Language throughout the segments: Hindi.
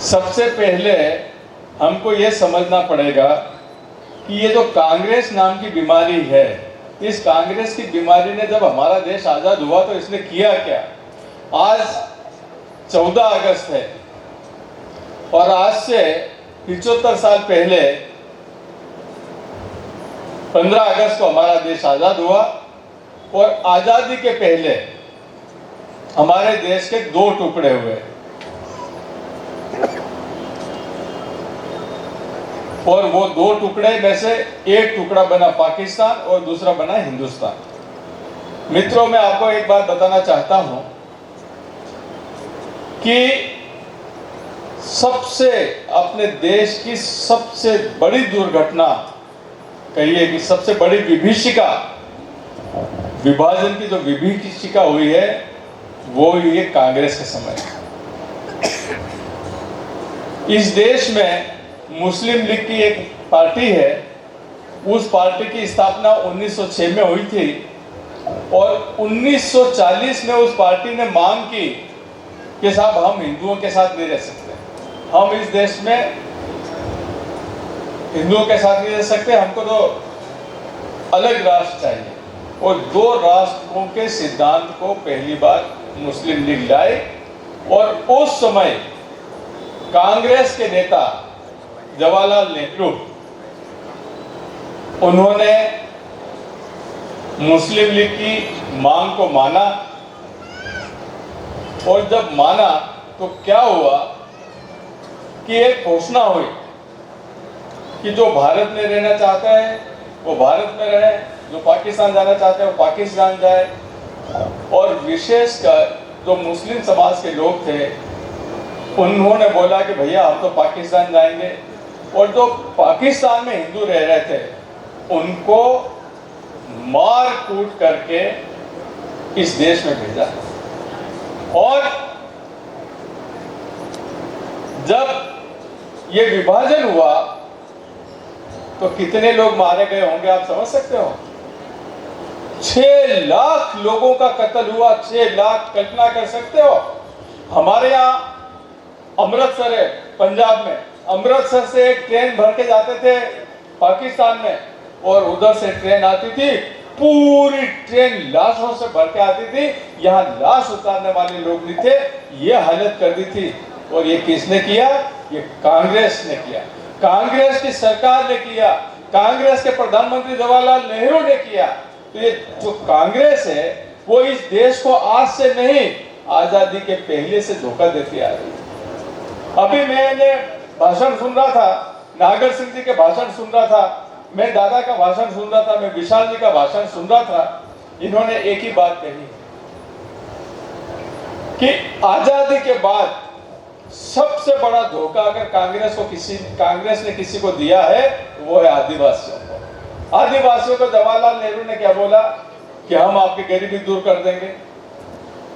सबसे पहले हमको ये समझना पड़ेगा कि ये जो कांग्रेस नाम की बीमारी है, इस कांग्रेस की बीमारी ने जब हमारा देश आज़ाद हुआ तो इसने किया क्या। आज 14 अगस्त है और आज से 75 साल पहले 15 अगस्त को हमारा देश आज़ाद हुआ और आज़ादी के पहले हमारे देश के 2 टुकड़े हुए और वो 2 टुकड़े में से एक टुकड़ा बना पाकिस्तान और दूसरा बना हिंदुस्तान। मित्रों, मैं आपको एक बात बताना चाहता हूं कि सबसे अपने देश की सबसे बड़ी दुर्घटना, कहिए कि सबसे बड़ी विभीषिका, विभाजन की जो विभीषिका हुई है वो ये कांग्रेस के समय। इस देश में मुस्लिम लीग की एक पार्टी है, उस पार्टी की स्थापना 1906 में हुई थी और 1940 में उस पार्टी ने मांग की कि साहब हम हिंदुओं के साथ नहीं रह सकते, हम इस देश में हिंदुओं के साथ नहीं रह सकते, हमको तो अलग राष्ट्र चाहिए। और 2 राष्ट्रों के सिद्धांत को पहली बार मुस्लिम लीग लाई और उस समय कांग्रेस के नेता जवाहरलाल नेहरू, उन्होंने मुस्लिम लीग की मांग को माना और जब माना तो क्या हुआ कि एक घोषणा हुई कि जो भारत में रहना चाहता है वो भारत में रहे, जो पाकिस्तान जाना चाहते हैं वो पाकिस्तान जाए। और विशेषकर जो मुस्लिम समाज के लोग थे उन्होंने बोला कि भैया हम तो पाकिस्तान जाएंगे, और जो पाकिस्तान में हिंदू रह रहे थे उनको मार कूट करके इस देश में भेजा। और जब ये विभाजन हुआ तो कितने लोग मारे गए होंगे आप समझ सकते हो। 6 लाख लोगों का कत्ल हुआ, 6 लाख, कल्पना कर सकते हो। हमारे यहाँ अमृतसर है पंजाब में, अमृतसर से एक ट्रेन भर के जाते थे पाकिस्तान में और उधर से ट्रेन आती थी, पूरी ट्रेन लाशों से भर के आती थी, यहाँ लाश उतारने वाले लोग नहीं थे, ये हालत कर दी थी। और ये किसने किया? ये कांग्रेस ने किया, कांग्रेस की सरकार ने किया, कांग्रेस के प्रधानमंत्री जवाहरलाल नेहरू ने किया। तो ये जो कांग्रेस है वो इस देश को आज से नहीं, आजादी के पहले से धोखा देती आ रही है। अभी मैंने भाषण सुन रहा था, नागर सिंह जी के भाषण सुन रहा था, मैं दादा का भाषण सुन रहा था, मैं विशाल जी का भाषण सुन रहा था। इन्होंने एक ही बात कही कि आजादी के बाद सबसे बड़ा धोखा अगर कांग्रेस ने किसी को दिया है वो है आदिवासियों को। आदिवासियों को जवाहरलाल नेहरू ने क्या बोला कि हम आपकी गरीबी दूर कर देंगे,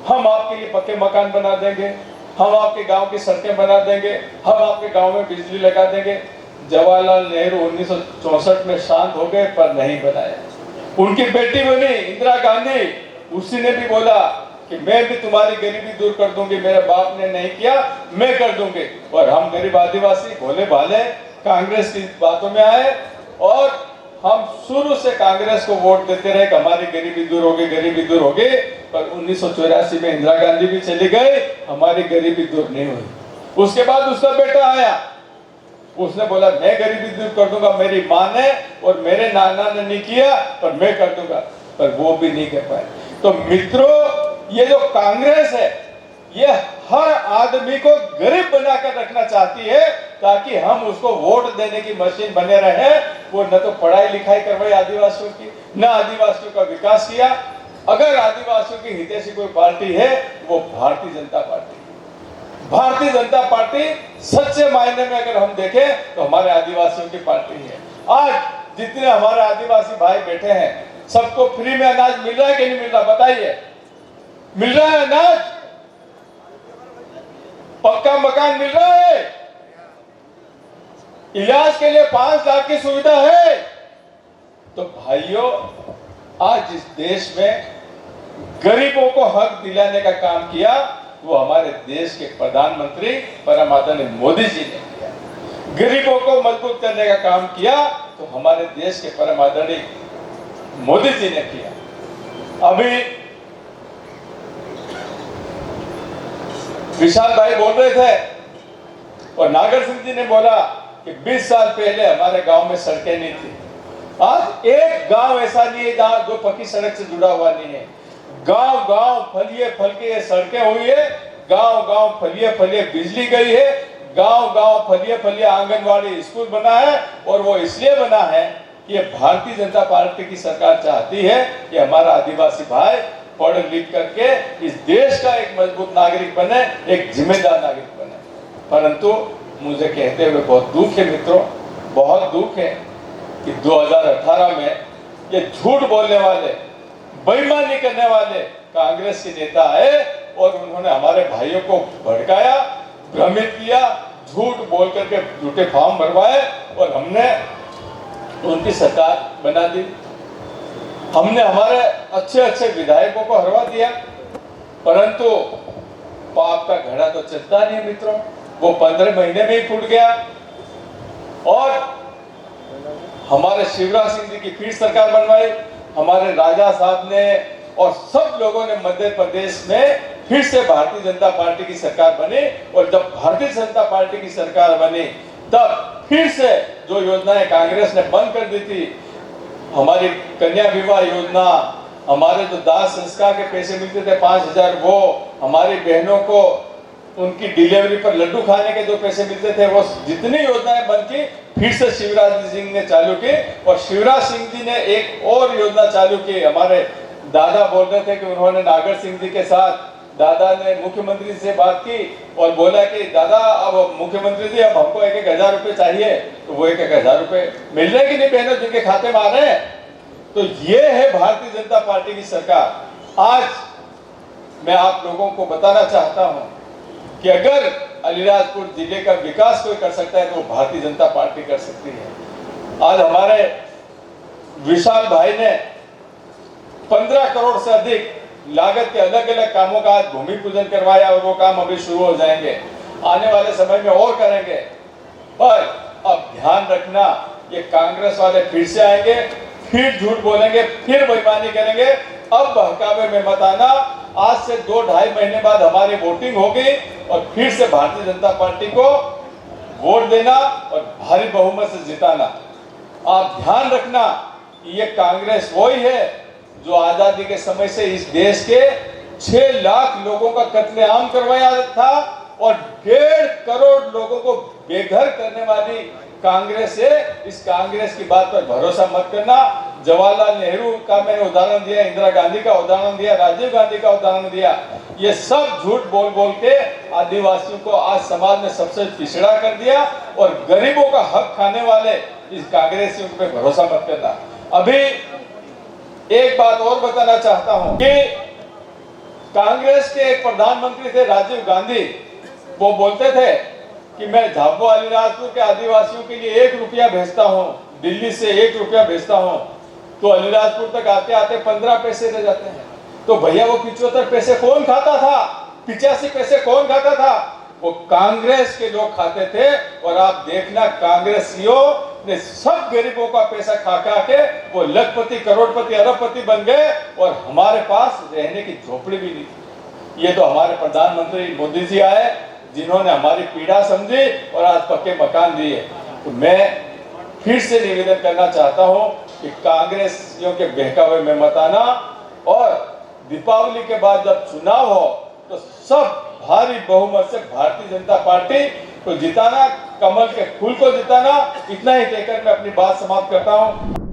हम आपके लिए पक्के मकान बना देंगे, हम आपके गांव की सड़कें बना देंगे, हम आपके गांव में बिजली लगा देंगे। जवाहरलाल नेहरू 1964 में शांत हो गए पर नहीं बनाया। उनकी बेटी बनी इंदिरा गांधी, उसी ने भी बोला कि मैं भी तुम्हारी गरीबी दूर कर दूंगी, मेरे बाप ने नहीं किया मैं कर दूंगी। और हम गरीब आदिवासी भोले भाले कांग्रेस की बातों में आए और हम शुरू से कांग्रेस को वोट देते रहे कि हमारी गरीबी दूर होगी, गरीबी दूर होगी। पर 1984 में इंदिरा गांधी भी चली गई, हमारी गरीबी दूर नहीं हुई। उसके बाद उसका बेटा आया, उसने बोला मैं गरीबी दूर कर दूंगा, मेरी माँ ने और मेरे नाना ने नहीं किया पर मैं कर दूंगा, पर वो भी नहीं कर पाए। तो मित्रों, ये जो कांग्रेस है ये हर आदमी को गरीब बनाकर रखना चाहती है ताकि हम उसको वोट देने की मशीन बने रहे। वो न तो पढ़ाई लिखाई करवाई आदिवासियों की, न आदिवासियों का विकास किया। अगर आदिवासियों की हितैषी कोई पार्टी है वो भारतीय जनता पार्टी। भारतीय जनता पार्टी सच्चे मायने में अगर हम देखें तो हमारे आदिवासियों की पार्टी है। आज जितने हमारे आदिवासी भाई बैठे हैं सबको फ्री में अनाज मिल रहा है कि नहीं मिल रहा? बताइए, मिल रहा है अनाज? पक्का मकान मिल रहा है? इलाज के लिए 5 लाख की सुविधा है? तो भाइयों, आज इस देश में गरीबों को हक दिलाने का काम किया वो हमारे देश के प्रधानमंत्री परम आदरणीय मोदी जी ने किया। गरीबों को मजबूत करने का काम किया तो हमारे देश के परम आदरणीय मोदी जी ने किया। अभी विशाल भाई बोल रहे थे और नागर सिंह जी ने बोला कि 20 साल पहले हमारे गांव में सड़कें नहीं थी। आज एक गांव ऐसा नहीं है जहां जो पक्की सड़क से जुड़ा हुआ नहीं है। गांव गांव फलिए फलके ये सड़कें हुई है, गांव गांव फलिए फलिए बिजली गई है, गांव गांव फलिए फलिए आंगनवाड़ी स्कूल बना है। और वो इसलिए बना है कि भारतीय जनता पार्टी की सरकार चाहती है कि हमारा आदिवासी भाई पढ़ लिख करके इस देश का एक मजबूत नागरिक बने, एक जिम्मेदार नागरिक बने। परंतु मुझे कहते हुए बहुत दुख है मित्रों, बहुत दुख है कि 2018 में ये झूठ बोलने वाले, बेईमानी करने वाले कांग्रेस के नेता आए और उन्होंने हमारे भाइयों को भड़काया, भ्रमित किया, झूठ बोल करके झूठे फॉर्म भरवाए और हमने उनकी सरकार बना दी। हमने हमारे अच्छे अच्छे विधायकों को हरवा दिया, परंतु पाप का घड़ा तो चलता नहीं मित्रों, वो 15 महीने में ही फूट गया। और हमारे शिवराज सिंह जी की फिर सरकार बनवाई, हमारे राजा साहब ने और सब लोगों ने मध्य प्रदेश में फिर से भारतीय जनता पार्टी की सरकार बनी। और जब भारतीय जनता पार्टी की सरकार बनी तब फिर से जो योजनाएं कांग्रेस ने बंद कर दी थी, हमारी कन्या विवाह योजना, हमारे जो दाह संस्कार के पैसे मिलते थे 5,000, वो हमारी बहनों को उनकी डिलीवरी पर लड्डू खाने के जो पैसे मिलते थे, वो जितनी योजनाएं बंद की फिर से शिवराज सिंह ने चालू की। और शिवराज सिंह जी ने एक और योजना चालू की। हमारे दादा बोल रहे थे कि उन्होंने नागर सिंह जी के साथ, दादा ने मुख्यमंत्री से बात की और बोला कि दादा अब मुख्यमंत्री जी अब हमको 1,000 रुपए चाहिए। तो वो 1,000 रुपए मिल रहे कि नहीं बहनों जिनके खाते में आ रहे हैं। तो ये है भारतीय जनता पार्टी की सरकार। आज मैं आप लोगों को बताना चाहता हूं कि अगर अलीराजपुर जिले का विकास कोई कर सकता है तो वो भारतीय जनता पार्टी कर सकती है। आज हमारे विशाल भाई ने 15 करोड़ से अधिक लागत के अलग अलग कामों का आज भूमि पूजन करवाया और वो काम अभी शुरू हो जाएंगे, आने वाले समय में और करेंगे। पर अब ध्यान रखना, ये कांग्रेस वाले फिर से आएंगे, फिर झूठ बोलेंगे, फिर बेईमानी करेंगे। अब बहकावे में मत आना। आज से 2-2.5 महीने बाद हमारी वोटिंग होगी और फिर से भारतीय जनता पार्टी को वोट देना और भारी बहुमत से जिताना। आप ध्यान रखना, ये कांग्रेस वही है जो आजादी के समय से इस देश के 6 लाख लोगों का कत्लेआम करवाया था और 1.5 करोड़ लोगों को बेघर करने वाली कांग्रेस है। इस कांग्रेस की बात पर भरोसा मत करना। जवाहरलाल नेहरू का मैंने उदाहरण दिया, इंदिरा गांधी का उदाहरण दिया, राजीव गांधी का उदाहरण दिया। ये सब झूठ बोल बोल के आदिवासियों को आज समाज में सबसे पिछड़ा कर दिया और गरीबों का हक खाने वाले इस कांग्रेसियों पे भरोसा मत करना। अभी एक बात और बताना चाहता हूं कि कांग्रेस के एक प्रधानमंत्री थे राजीव गांधी, वो बोलते थे कि मैं झाबुआ अलीराजपुर के आदिवासियों के लिए 1 रुपया भेजता हूं, दिल्ली से 1 रुपया भेजता हूं तो अलीराजपुर तक आते आते 15 पैसे रह जाते हैं। तो भैया वो 75 पैसे कौन खाता था? 85 पैसे कौन खाता था? वो कांग्रेस के लोग खाते थे। और आप देखना कांग्रेसियों ने सब गरीबों का पैसा खा खा के वो लखपति, करोड़पति, अरबपति बन गए और हमारे पास रहने की झोपड़ी भी नहीं थी। ये तो हमारे प्रधानमंत्री मोदी जी आए जिन्होंने हमारी पीड़ा समझी और आज पक्के मकान दिए। तो मैं फिर से निवेदन करना चाहता हूं कि कांग्रेसियों के बहकावे में मत आना और दीपावली के बाद जब चुनाव हो तो सब भारी बहुमत से भारतीय जनता पार्टी को जिताना, कमल के फूल को जिताना। इतना ही कहकर मैं अपनी बात समाप्त करता हूं।